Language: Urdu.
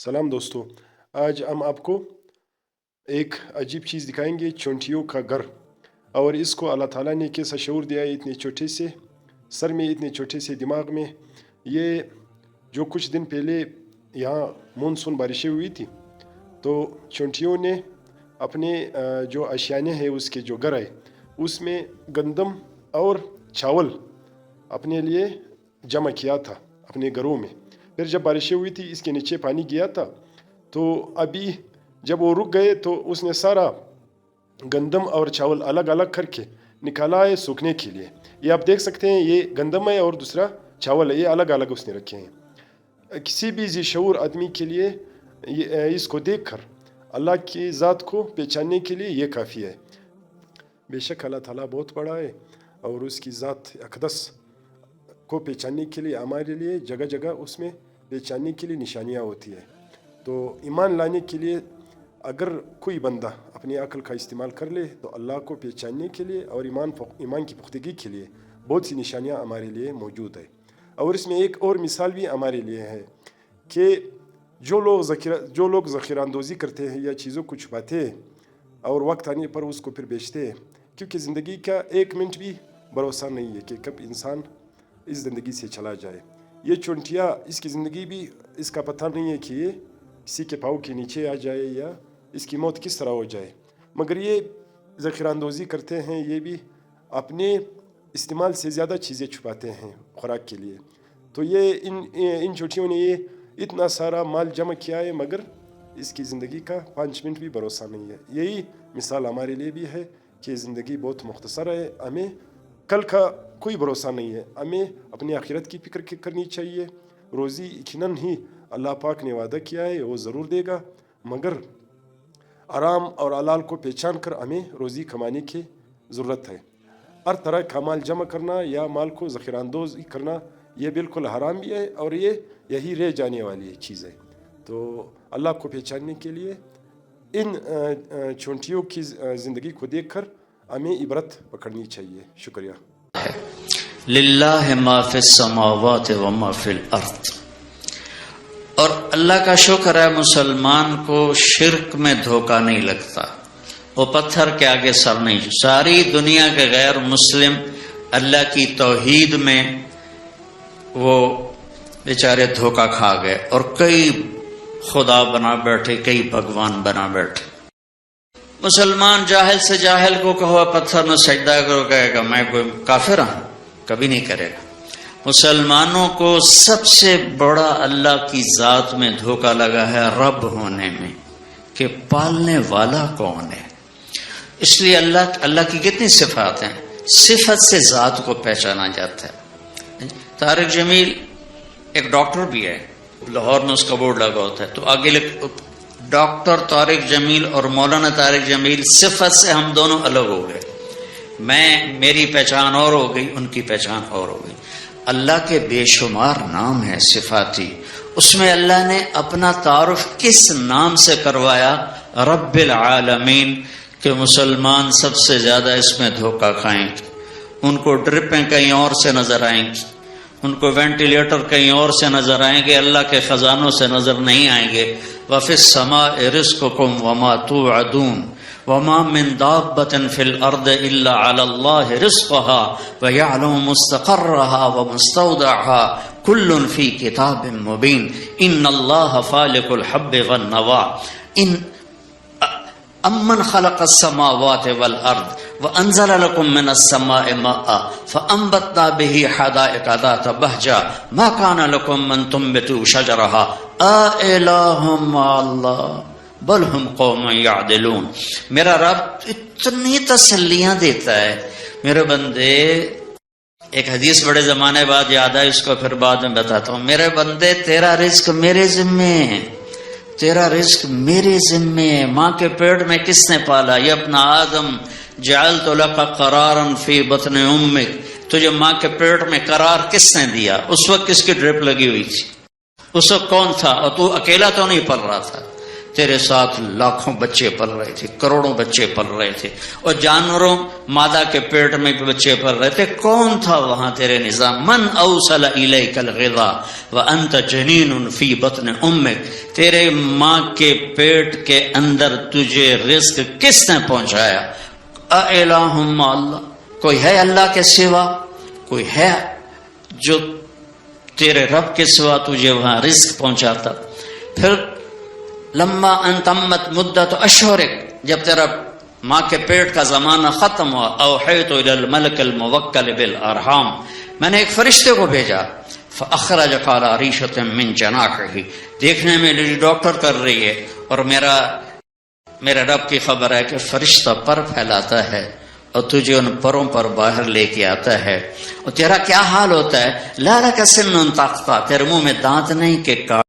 سلام دوستو، آج ہم آپ کو ایک عجیب چیز دکھائیں گے، چونٹیوں کا گھر۔ اور اس کو اللہ تعالیٰ نے کیسا شعور دیا ہے اتنے چھوٹے سے سر میں، اتنے چھوٹے سے دماغ میں۔ یہ جو کچھ دن پہلے یہاں مونسون بارشیں ہوئی تھی، تو چونٹیوں نے اپنے جو اشیانے ہیں اس کے جو گھر ہے اس میں گندم اور چاول اپنے لیے جمع کیا تھا اپنے گھروں میں۔ پھر جب بارشیں ہوئی تھی اس کے نیچے پانی گیا تھا، تو ابھی جب وہ رک گئے تو اس نے سارا گندم اور چاول الگ الگ کر کے نکالا ہے سوکھنے کے لیے۔ یہ آپ دیکھ سکتے ہیں، یہ گندم ہے اور دوسرا چاول ہے، یہ الگ الگ اس نے رکھے ہیں۔ کسی بھی ذی شعور آدمی کے لیے اس کو دیکھ کر اللہ کی ذات کو پہچاننے کے لیے یہ کافی ہے۔ بے شک اللہ تعالیٰ بہت بڑا ہے، اور اس کی ذات اقدس کو پہچاننے کے لیے ہمارے لیے جگہ جگہ اس میں پہچاننے کے لیے نشانیاں ہوتی ہیں۔ تو ایمان لانے کے لیے اگر کوئی بندہ اپنی عقل کا استعمال کر لے تو اللہ کو پہچاننے کے لیے اور ایمان کی پختگی کے لیے بہت سی نشانیاں ہمارے لیے موجود ہے۔ اور اس میں ایک اور مثال بھی ہمارے لیے ہے کہ جو لوگ ذخیرہ اندوزی کرتے ہیں یا چیزوں کو چھپاتے ہیں اور وقت آنے پر اس کو پھر بیچتے ہیں، کیونکہ زندگی کا ایک منٹ بھی بھروسہ نہیں ہے کہ کب انسان اس زندگی سے چلا جائے۔ یہ چونٹیاں، اس کی زندگی بھی اس کا پتہ نہیں ہے کہ یہ کسی کے پاؤں کے نیچے آ جائے یا اس کی موت کس طرح ہو جائے، مگر یہ ذخیرہ اندوزی کرتے ہیں، یہ بھی اپنے استعمال سے زیادہ چیزیں چھپاتے ہیں خوراک کے لیے۔ تو یہ ان چونٹیوں نے یہ اتنا سارا مال جمع کیا ہے، مگر اس کی زندگی کا 5 منٹ بھی بھروسہ نہیں ہے۔ یہی مثال ہمارے لیے بھی ہے کہ زندگی بہت مختصر ہے، ہمیں کل کا کوئی بھروسہ نہیں ہے، ہمیں اپنی آخرت کی فکر کرنی چاہیے۔ روزی یقیناً ہی اللہ پاک نے وعدہ کیا ہے، وہ ضرور دے گا، مگر آرام اور حلال کو پہچان کر ہمیں روزی کمانے کی ضرورت ہے۔ ہر طرح کا مال جمع کرنا یا مال کو ذخیرہ اندوزی کرنا یہ بالکل حرام بھی ہے، اور یہی رہ جانے والی چیز ہے۔ تو اللہ کو پہچاننے کے لیے ان چونٹیوں کی زندگی کو دیکھ کر ہمیں عبرت پکڑنی چاہیے۔ شکریہ۔ للہ ما فی السماوات و ما فی الارض۔ اور اللہ کا شکر ہے مسلمان کو شرک میں دھوکہ نہیں لگتا، وہ پتھر کے آگے سر نہیں۔ ساری دنیا کے غیر مسلم اللہ کی توحید میں وہ بیچارے دھوکہ کھا گئے اور کئی خدا بنا بیٹھے، کئی بھگوان بنا بیٹھے۔ مسلمان جاہل سے جاہل کو کہو پتھر نہ سجدہ کرو، کہے گا میں کوئی کافر ہوں، کبھی نہیں کرے گا۔ مسلمانوں کو سب سے بڑا اللہ کی ذات میں دھوکہ لگا ہے رب ہونے میں، کہ پالنے والا کون ہے۔ اس لیے اللہ کی کتنی صفات ہیں، صفت سے ذات کو پہچانا جاتا ہے۔ طارق جمیل ایک ڈاکٹر بھی ہے، لاہور میں اس کا بورڈ لگا ہوتا ہے، تو آگے ڈاکٹر طارق جمیل اور مولانا طارق جمیل، صفت سے ہم دونوں الگ ہو گئے۔ میری پہچان اور ہو گئی، ان کی پہچان اور ہو گئی۔ اللہ کے بے شمار نام ہیں صفاتی، اس میں اللہ نے اپنا تعارف کس نام سے کروایا؟ رب العالمین، کہ مسلمان سب سے زیادہ اس میں دھوکہ کھائیں گے۔ ان کو ڈرپیں کہیں اور سے نظر آئیں گی، ان کو وینٹیلیٹر کہیں اور سے نظر آئیں گے، اللہ کے خزانوں سے نظر نہیں آئیں گے۔ وَفِي السَّمَاءِ رِزْقُكُمْ وَمَا تُوعَدُونَ وَمَا مِن دَابَّةٍ فِي الْأَرْضِ إِلَّا عَلَى اللَّهِ رِزْقُهَا وَيَعْلَمُ مُسْتَقَرَّهَا وَمُسْتَوْدَعَهَا كُلٌّ فِي كِتَابٍ مُبِينٍ إِنَّ اللَّهَ فَالِقُ الْحَبِّ وَالنَّوَىٰ أَمَّنْ خَلَقَ السَّمَاوَاتِ وَالْأَرْضِ وَأَنزَلَ لَكُم مِّنَ السَّمَاءِ مَاءً فَأَنبَتْنَا بِهِ حَدَائِقَ ذَاتَ بَهْجَةٍ مَا كَانَ لَكُم أَن تُنبِتُوا شَجَرَهَا أَإِلَٰهٌ مَّعَ اللَّهِ بل ہم قوم یعدلون۔ میرا رب اتنی تسلیاں دیتا ہے، میرے بندے، ایک حدیث بڑے زمانے بعد یاد آئی، اس کو پھر بعد میں بتاتا ہوں۔ میرے بندے، تیرا رزق میرے ذمے ہے، تیرا رزق میرے ذمے ہے۔ ماں کے پیٹ میں کس نے پالا؟ یہ اپنا آدم، جعلت لک قرارا فی بطن امک، تجھے ماں کے پیٹ میں قرار کس نے دیا؟ اس وقت کس کی ڈرپ لگی ہوئی تھی؟ اس وقت کون تھا؟ اور تو اکیلا تو نہیں پل رہا تھا، تیرے ساتھ لاکھوں بچے پل رہے تھے، کروڑوں بچے پل رہے تھے، اور جانوروں مادہ کے پیٹ میں بھی بچے پل رہے تھے. کون تھا وہاں تیرے نظام؟ من اوصل الیک الغذاء وانت جنین فی بطن امک، تیرے ماں کے پیٹ کے اندر تجھے رزق کس نے پہنچایا؟ اِلٰہٌ مع اللہ، کوئی ہے اللہ کے سوا؟ کوئی ہے جو تیرے رب کے سوا تجھے وہاں رزق پہنچاتا؟ پھر لما ان تمت مدت اشہرک، جب تیرا ماں کے پیٹ کا زمانہ ختم ہوا، اوحیت الی الملک الموکل بالارحام، میں نے ایک فرشتے کو بھیجا، فاخرجک علی ریشۃ من جناحہ، دیکھنے میں میری ڈاکٹر کر رہی ہے اور میرا رب کی خبر ہے کہ فرشتہ پر پھیلاتا ہے اور تجھے ان پروں پر باہر لے کے آتا ہے، اور تیرا کیا حال ہوتا ہے؟ لا لک سن تخطا، تیرے منہ میں دانت نہیں کہ